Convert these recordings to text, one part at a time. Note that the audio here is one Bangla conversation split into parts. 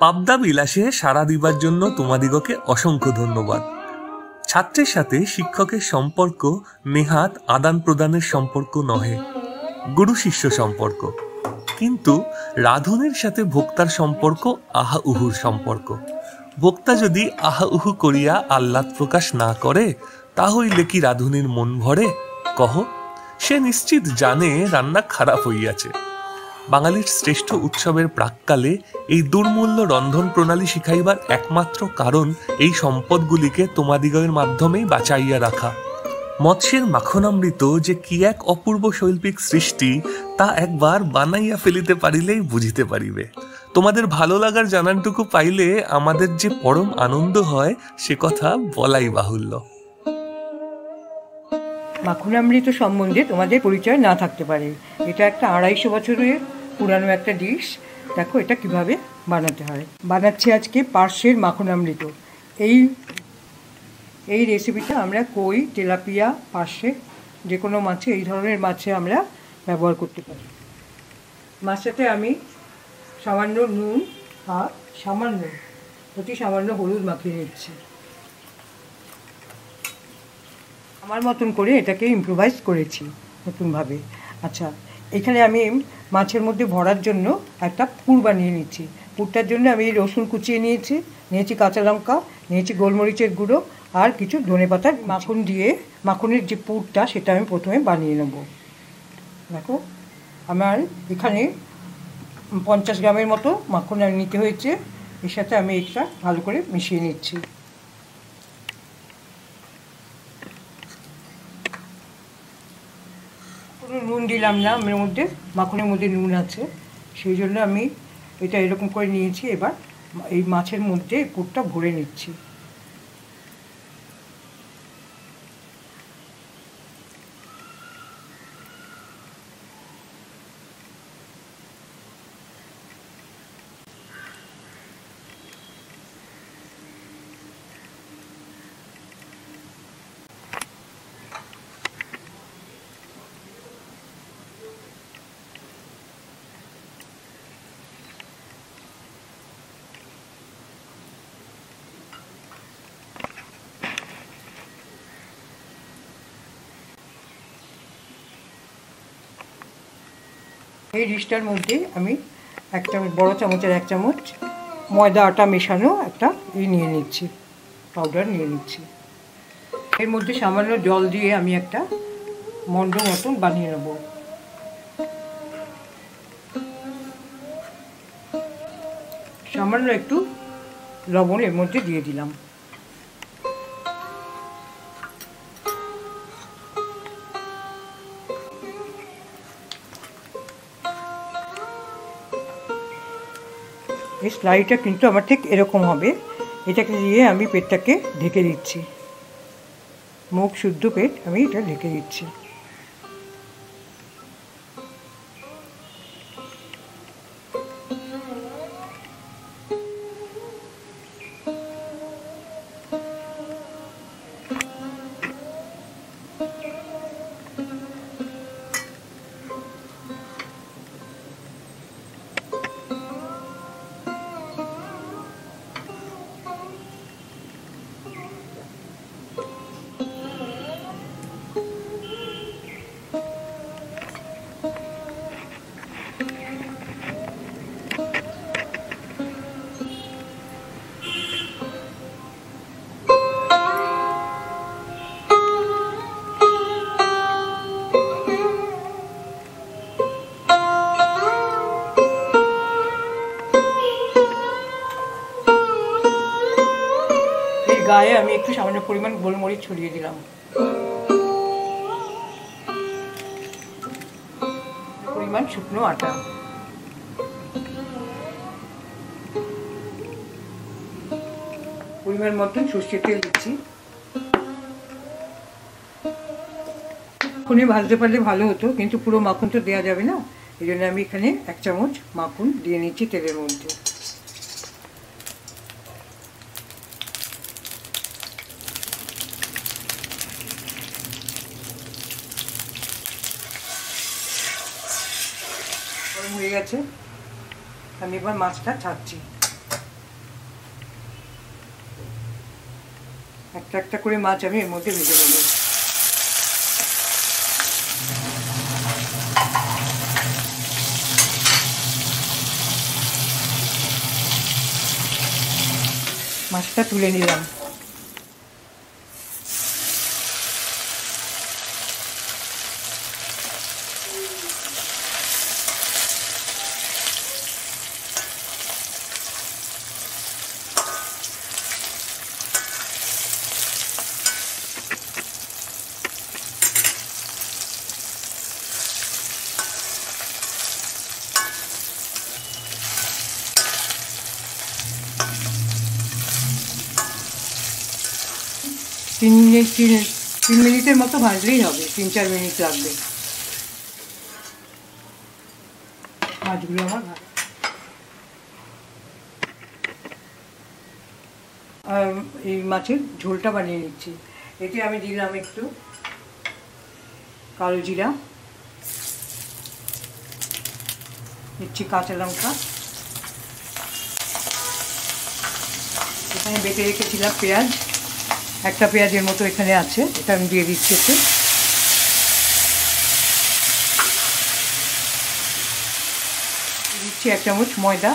পাবদা বিলাসে সাড়া দিবার জন্য তোমাদিগকে অসংখ্য ধন্যবাদ। ছাত্রের সাথে শিক্ষকের সম্পর্ক নেহাত আদান প্রদানের সম্পর্ক নহে, গুরু শিষ্য সম্পর্ক, কিন্তু রাধুনের সাথে ভোক্তার সম্পর্ক আহা উহুর সম্পর্ক। ভোক্তা যদি আহা উহু করিয়া আহ্লাদ প্রকাশ না করে, তা হইলে কি রাধুনির মন ভরে? কহ, সে নিশ্চিত জানে রান্না খারাপ হইয়াছে। বাঙালির শ্রেষ্ঠ উৎসবের প্রাক্কালে এই দুর্মূল্য রন্ধন প্রণালী শিখাইবার একমাত্র কারণ এই সম্পদগুলিকে তোমাদিগের মাধ্যমেই বাঁচাইয়া রাখা। মৎস্যের মাখনামৃত যে কি এক অপূর্ব শৈল্পিক সৃষ্টি, তা একবার বানাইয়া ফেলিতে পারিলেই বুঝিতে পারিবে। তোমাদের ভালো লাগার জানানটুকু পাইলে আমাদের যে পরম আনন্দ হয়, সে কথা বলাই বাহুল্য। মাখনামৃত সম্বন্ধে তোমাদের পরিচয় না থাকতে পারে। এটা একটা 250 বছরের পুরানো একটা ডিশ। দেখো এটা কিভাবে বানাতে হয়। বানাচ্ছি আজকে পার্শ্বের মাখনামৃত। এই রেসিপিটা আমরা কই, তেলাপিয়া, পার্শে যে কোনো মাছে, এই ধরনের মাছে আমরা ব্যবহার করতে পারি। মাছটাতে আমি সামান্য নুন আর অতি সামান্য হলুদ মাখিয়ে নিচ্ছি। আমার মতন করে এটাকে ইম্প্রোভাইজ করেছি নতুনভাবে। আচ্ছা, এখানে আমি মাছের মধ্যে ভরার জন্য একটা পুর বানিয়ে নিচ্ছি। পুরটার জন্য আমি রসুন কুচিয়ে নিয়েছি কাঁচা লঙ্কা, নিয়েছি গোলমরিচের গুঁড়ো আর কিছু ধনেপাতার মাখন দিয়ে মাখনের যে পুরটা সেটা আমি প্রথমে বানিয়ে নেব। দেখো আমার এখানে 50 গ্রামের মতো মাখন নিতে হয়েছে। এর সাথে আমি এটা ভালো করে মিশিয়ে নিচ্ছি। কোনো নুন দিলাম না, আমার মধ্যে মাখনের মধ্যে নুন আছে, সেই জন্য আমি এটা এরকম করে নিয়েছি। এবার এই মাছের মধ্যে পুরটা ভরে নিচ্ছি। এই ডিশটার মধ্যে আমি একটা বড় চামচের 1 চামচ ময়দা আটা মেশানো একটা নিয়ে নিচ্ছি, পাউডার নিয়ে নিচ্ছি। এর মধ্যে সামান্য জল দিয়ে আমি একটা মন্ড মতন বানিয়ে নেব। সামান্য একটু লবণ এর মধ্যে দিয়ে দিলাম। এই স্লাইটা কিন্তু আমার ঠিক এরকম হবে। এটাকে দিয়ে আমি পেটটাকে ঢেকে দিচ্ছি, মুখ শুদ্ধ পেট আমি এটা ঢেকে দিচ্ছি। গায়ে আমি একটু সামান্য পরিমাণ গোলমরিচ ছড়িয়ে দিলাম। পরিমাণ শুকনো আটা, পরিমাণ মতন সর্ষের তেল দিচ্ছি। মাখনে ভাজতে পারলে ভালো হতো, কিন্তু পুরো মাখন তো দেওয়া যাবে না, এই জন্য আমি এখানে 1 চামচ মাখন দিয়ে নিচ্ছি তেলের মধ্যে। হয়ে গেছে, আমি এবার মাছটা ছাড়ছি। একটা একটা করে মাছ আমি এর মধ্যে ভেজে নেব। মাছটা তুলে নিলাম। তিন মিনিটের মতো ভাজলেই হবে, 3-4 মিনিট লাগবে। মাছগুলো আমার এই মাছের ঝোলটা বানিয়ে নিচ্ছি। এতে আমি দিলাম একটু কালো জিরা, দিচ্ছি কাঁচা লঙ্কা, এখানে বেটে রেখেছিলাম পেঁয়াজ, একটা পেঁয়াজের মতো এখানে আছে, এটা আমি দিয়ে দিচ্ছি একটু। দিচ্ছি 1 চামচ ময়দা,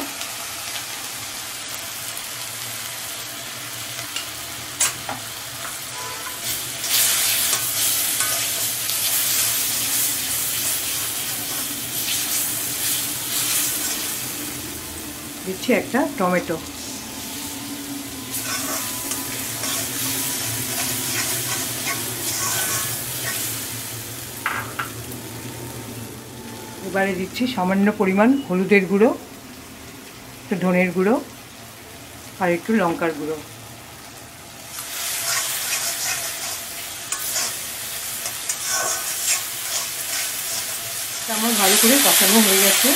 দিচ্ছি একটা টমেটো, এবারে দিচ্ছি সামান্য পরিমাণ হলুদের গুঁড়ো, একটু ধনের গুঁড়ো আর একটু লঙ্কার গুঁড়ো। আমার ভালো করে কষানো হয়ে গেছে।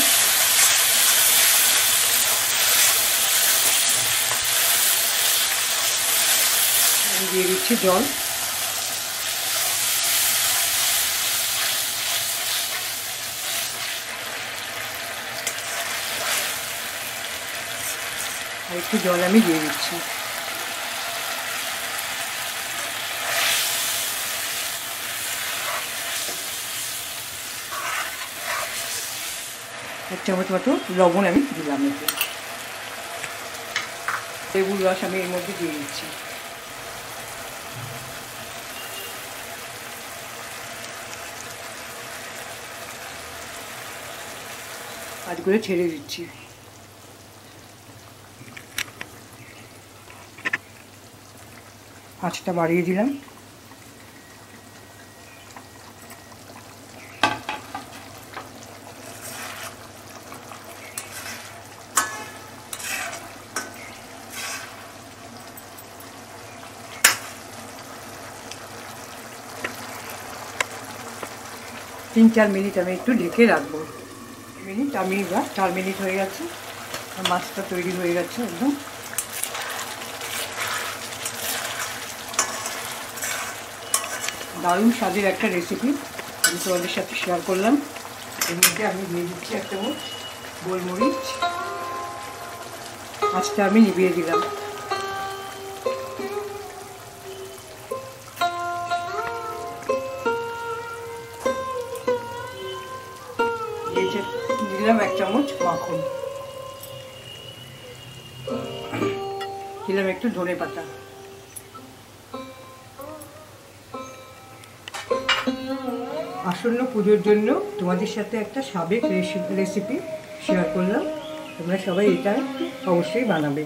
আমি দিয়ে দিচ্ছি জল। আর একটু জল আমি দিয়ে দিচ্ছি। এক চামচ মতো লবণ আমি দিলাম এতে। লেবুর রস আমি এর মধ্যে দিয়ে দিচ্ছি। মাছগুলো ছেড়ে দিচ্ছি। আঁচটা বাড়িয়ে দিলাম। তিন 4 মিনিট আমি একটু ঢেকে রাখবো। আমি 4 মিনিট হয়ে গেছে, মাছটা তৈরি হয়ে গেছে একদম। দারুণ স্বাদের একটা রেসিপি আমি তোমাদের সাথে শেয়ার করলাম। এর মধ্যে আমি দিয়ে দিচ্ছি 1 চামচ গোলমরিচ, আঁচটা আমি নিভিয়ে দিলাম। দিলাম 1 চামচ মাখন, দিলাম একটু ধনে পাতা। আসন্ন পুজোর জন্য তোমাদের সাথে একটা সাবেক রেসিপি শেয়ার করলাম। তোমরা সবাই এটা অবশ্যই বানাবে।